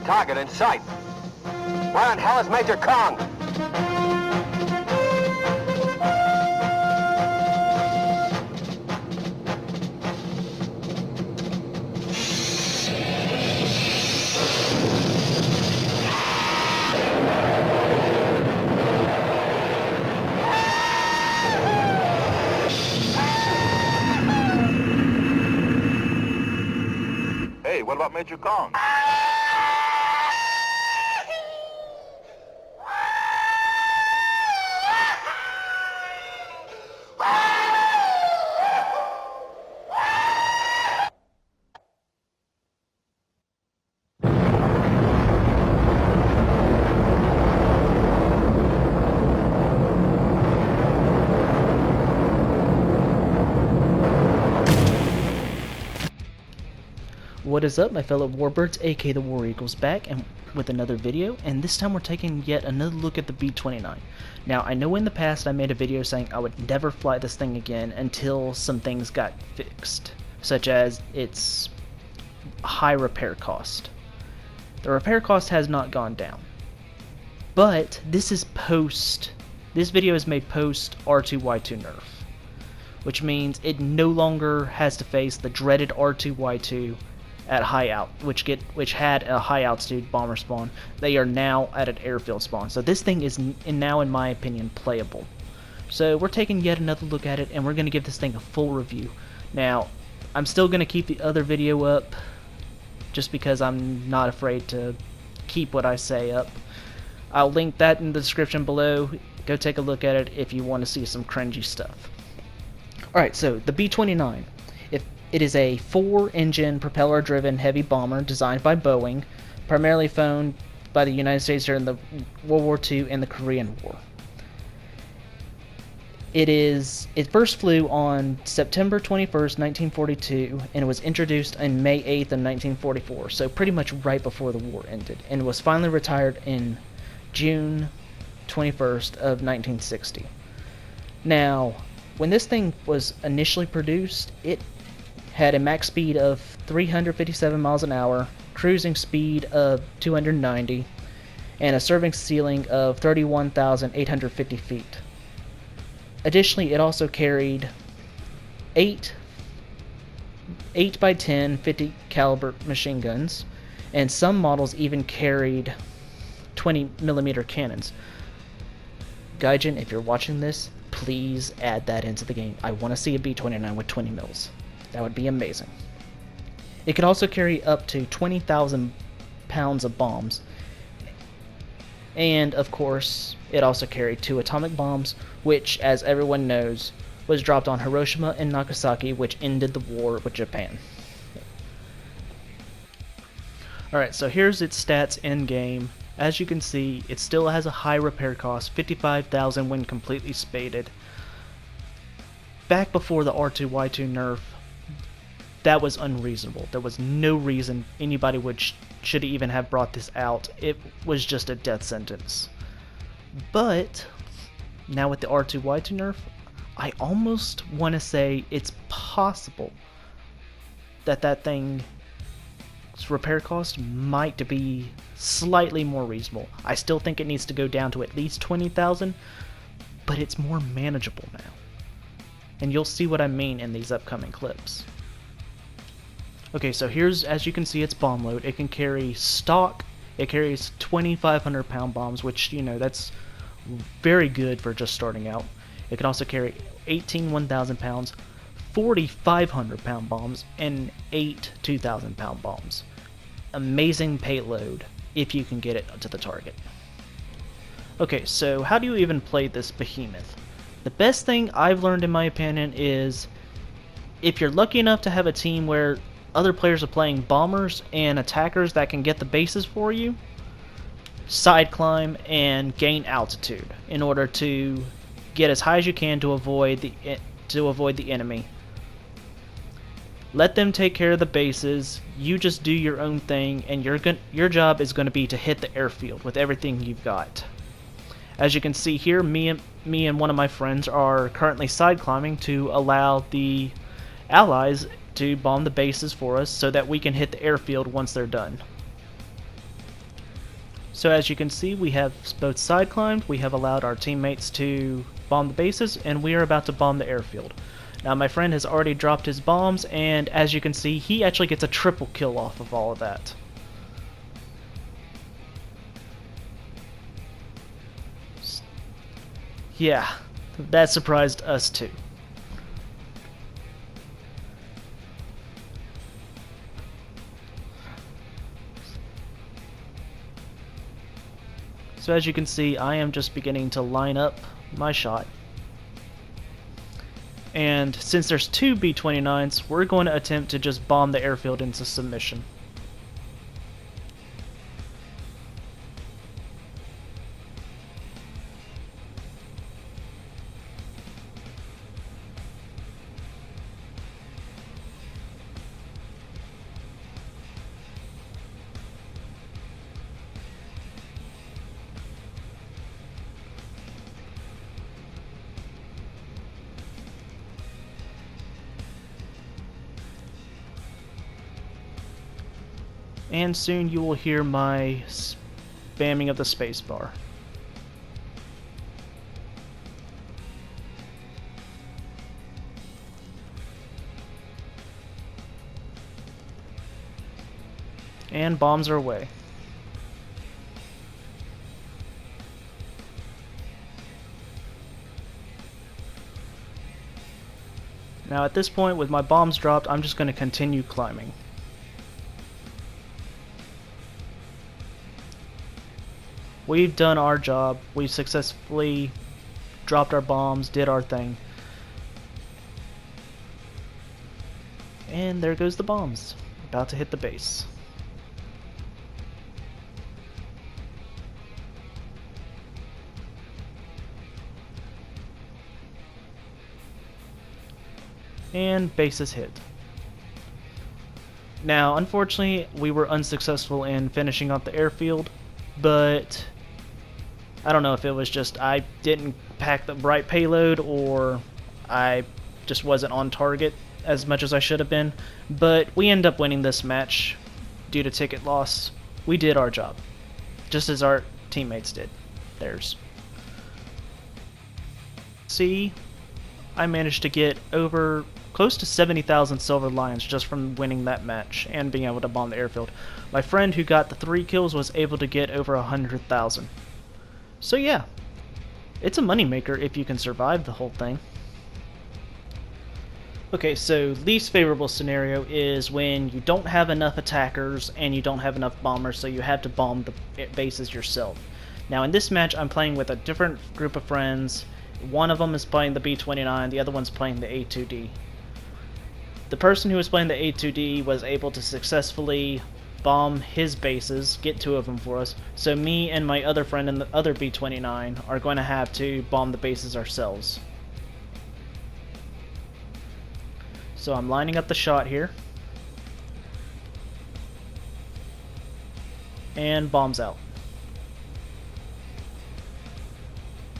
Target in sight. Where in hell is Major Kong? Hey, what about Major Kong? What is up, my fellow warbirds, aka the War Eagles, back and with another video, and this time we're taking yet another look at the B29. Now, I know in the past I made a video saying I would never fly this thing again until some things got fixed, such as its high repair cost. The repair cost has not gone down, but this video is made post R2-Y2 nerf, which means it no longer has to face the dreaded R2-Y2 at high out, which had a high altitude bomber spawn. They are now at an airfield spawn. So this thing is now, in my opinion, playable. So we're taking yet another look at it, and we're going to give this thing a full review. Now, I'm still going to keep the other video up, just because I'm not afraid to keep what I say up. I'll link that in the description below. Go take a look at it if you want to see some cringy stuff. Alright, so the B29. It is a 4-engine, propeller-driven heavy bomber designed by Boeing, primarily flown by the United States during the World War II and the Korean War. It first flew on September 21st, 1942, and it was introduced on May 8th of 1944, so pretty much right before the war ended, and was finally retired in June 21st of 1960. Now, when this thing was initially produced, it had a max speed of 357 miles an hour, cruising speed of 290, and a serving ceiling of 31,850 feet. Additionally, it also carried 8x10 50 caliber machine guns, and some models even carried 20mm cannons. Gaijin, if you're watching this, please add that into the game. I want to see a B29 with 20 mils. That would be amazing. It could also carry up to 20,000 pounds of bombs. And, of course, it also carried 2 atomic bombs, which, as everyone knows, was dropped on Hiroshima and Nagasaki, which ended the war with Japan. Alright, so here's its stats in-game. As you can see, it still has a high repair cost, 55,000 when completely spaded. Back before the R2-Y2 nerf, that was unreasonable. There was no reason anybody should even have brought this out. It was just a death sentence. But now with the R2-Y2 nerf, I almost want to say it's possible that thing's repair cost might be slightly more reasonable. I still think it needs to go down to at least 20,000, but it's more manageable now. And you'll see what I mean in these upcoming clips. Okay, so here's, as you can see, its bomb load. It can carry stock. It carries 2,500 pound bombs, which, you know, that's very good for just starting out. It can also carry 18 1,000 pounds, 4,500 pound bombs, and 8 2,000 pound bombs. Amazing payload if you can get it to the target. Okay, so how do you even play this behemoth? The best thing I've learned, in my opinion, is if you're lucky enough to have a team where other players are playing bombers and attackers that can get the bases for you, side climb and gain altitude in order to get as high as you can to avoid the enemy. Let them take care of the bases. You just do your own thing, and your job is going to be to hit the airfield with everything you've got. As you can see here, me and one of my friends are currently side climbing to allow the allies to bomb the bases for us so that we can hit the airfield once they're done. So as you can see, we have both side climbed, we have allowed our teammates to bomb the bases, and we are about to bomb the airfield. Now my friend has already dropped his bombs, and as you can see, he actually gets a triple kill off of all of that. Yeah, that surprised us too. So as you can see, I am just beginning to line up my shot. And since there's two B29s, we're going to attempt to just bomb the airfield into submission. And soon you will hear my spamming of the spacebar. And bombs are away. Now at this point, with my bombs dropped, I'm just going to continue climbing. We've done our job. We've successfully dropped our bombs, did our thing. And there goes the bombs. About to hit the base. And base is hit. Now, unfortunately, we were unsuccessful in finishing off the airfield, but I don't know if it was just I didn't pack the right payload or I just wasn't on target as much as I should have been, but we end up winning this match due to ticket loss. We did our job, just as our teammates did theirs. See, I managed to get over close to 70,000 silver lions just from winning that match and being able to bomb the airfield. My friend who got the 3 kills was able to get over 100,000. So yeah, it's a moneymaker if you can survive the whole thing. Okay, so least favorable scenario is when you don't have enough attackers and you don't have enough bombers, so you have to bomb the bases yourself. Now in this match I'm playing with a different group of friends. One of them is playing the B29, the other one's playing the A2D. The person who was playing the A2D was able to successfully bomb his bases, get 2 of them for us, so me and my other friend and the other B29 are going to have to bomb the bases ourselves. So I'm lining up the shot here. And bombs out.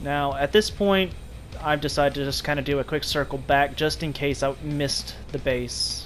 Now at this point I've decided to just kind of do a quick circle back just in case I missed the base.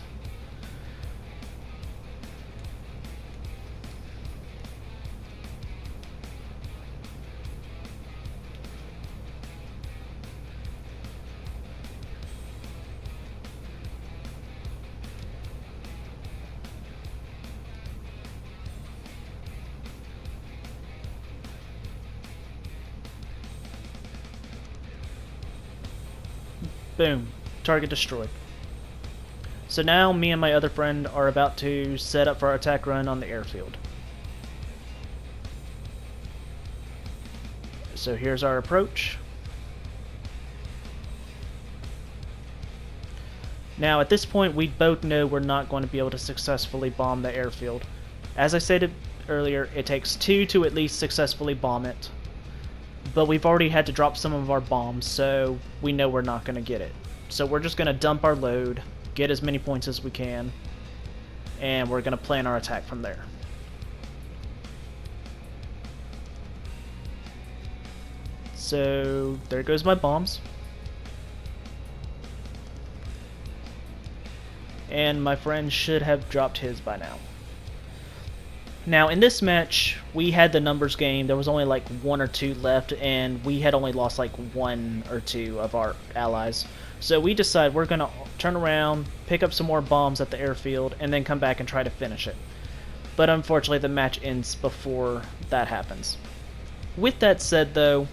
Boom. Target destroyed. So now me and my other friend are about to set up for our attack run on the airfield. So here's our approach. Now at this point we both know we're not going to be able to successfully bomb the airfield. As I stated earlier, it takes 2 to at least successfully bomb it. But we've already had to drop some of our bombs, so we know we're not going to get it. So we're just going to dump our load, get as many points as we can, and we're going to plan our attack from there. So there goes my bombs. And my friend should have dropped his by now. Now, in this match, we had the numbers game. There was only like 1 or 2 left, and we had only lost like 1 or 2 of our allies. So we decided we're going to turn around, pick up some more bombs at the airfield, and then come back and try to finish it. But unfortunately, the match ends before that happens. With that said, though,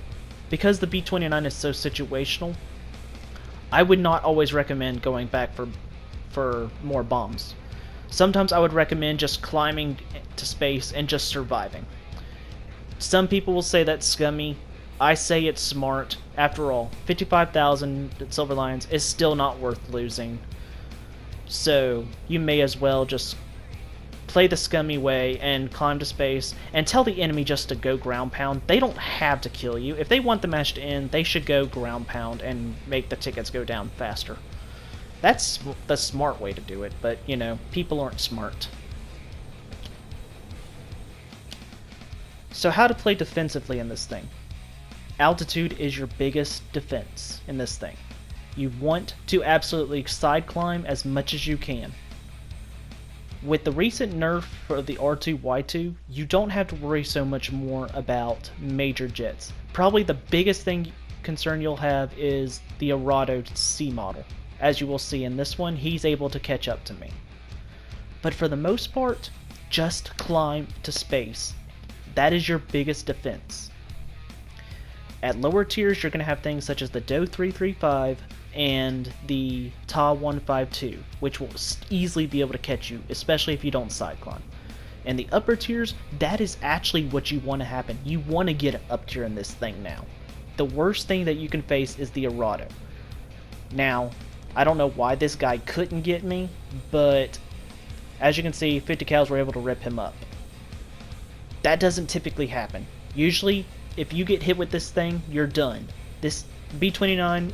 because the B29 is so situational, I would not always recommend going back for more bombs. Sometimes I would recommend just climbing to space and just surviving. Some people will say that's scummy. I say it's smart. After all, 55,000 Silver Lions is still not worth losing. So you may as well just play the scummy way and climb to space and tell the enemy just to go ground pound. They don't have to kill you. If they want the match to end, they should go ground pound and make the tickets go down faster. That's the smart way to do it, but, you know, people aren't smart. So how to play defensively in this thing? Altitude is your biggest defense in this thing. You want to absolutely side climb as much as you can. With the recent nerf for the R2-Y2, you don't have to worry so much more about major jets. Probably the biggest concern you'll have is the Arado C model. As you will see in this one, he's able to catch up to me. But for the most part, just climb to space. That is your biggest defense. At lower tiers, you're going to have things such as the Do 335 and the Ta 152, which will easily be able to catch you, especially if you don't side climb. In the upper tiers, that is actually what you want to happen. You want to get up tier in this thing now. The worst thing that you can face is the Arado. Now, I don't know why this guy couldn't get me, but as you can see, 50 cals were able to rip him up. That doesn't typically happen. Usually, if you get hit with this thing, you're done. This B29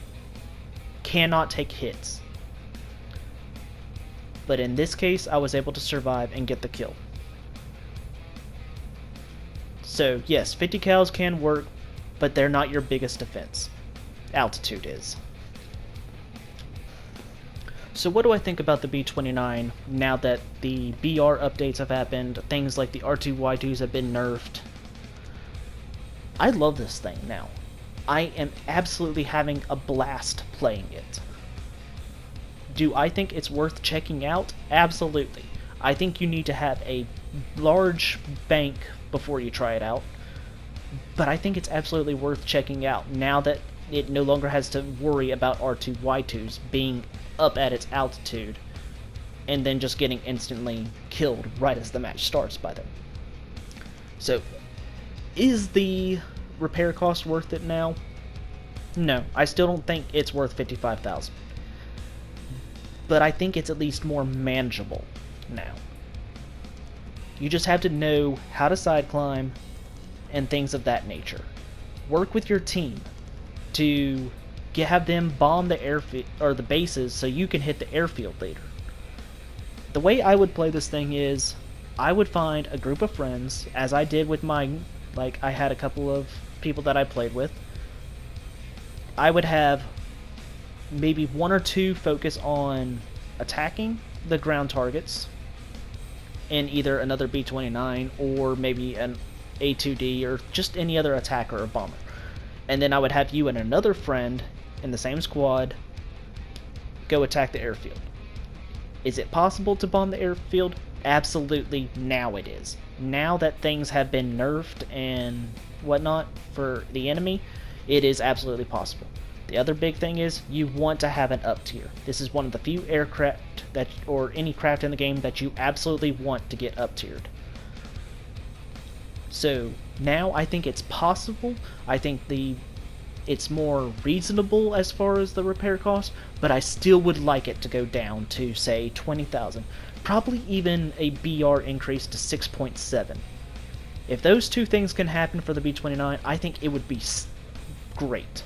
cannot take hits. But in this case, I was able to survive and get the kill. So yes, 50 cals can work, but they're not your biggest defense. Altitude is. So what do I think about the B29 now that the BR updates have happened, things like the R2-Y2s have been nerfed? I love this thing now. I am absolutely having a blast playing it. Do I think it's worth checking out? Absolutely. I think you need to have a large bank before you try it out, but I think it's absolutely worth checking out now that it no longer has to worry about R2-Y2s being up at its altitude and then just getting instantly killed right as the match starts by them. So, is the repair cost worth it now? No, I still don't think it's worth 55,000. But I think it's at least more manageable now. You just have to know how to side climb and things of that nature. Work with your team to have them bomb the airfield or the bases so you can hit the airfield later. The way I would play this thing is I would find a group of friends, as I did with mine. Like, I had a couple of people that I played with. I would have maybe 1 or 2 focus on attacking the ground targets in either another B29 or maybe an A2D or just any other attacker or bomber. And then I would have you and another friend in the same squad go attack the airfield. Is it possible to bomb the airfield? Absolutely, now it is. Now that things have been nerfed and whatnot for the enemy, it is absolutely possible. The other big thing is you want to have an up tier. This is one of the few aircraft that, or any craft in the game, that you absolutely want to get up tiered. So now I think it's possible. I think it's more reasonable as far as the repair cost, but I still would like it to go down to, say, 20,000. Probably even a BR increase to 6.7. If those two things can happen for the B29, I think it would be great.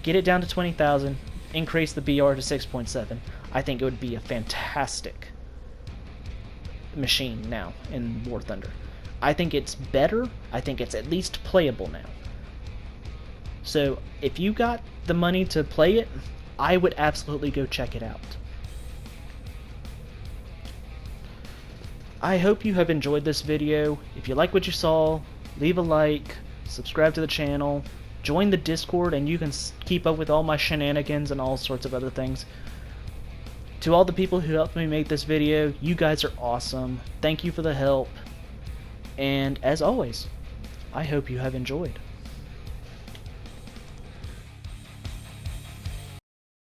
Get it down to 20,000, increase the BR to 6.7. I think it would be a fantastic machine now in War Thunder. I think it's better. I think it's at least playable now. So if you got the money to play it, I would absolutely go check it out. I hope you have enjoyed this video. If you like what you saw, leave a like, subscribe to the channel, join the Discord, and you can keep up with all my shenanigans and all sorts of other things. To all the people who helped me make this video, you guys are awesome. Thank you for the help. And as always, I hope you have enjoyed.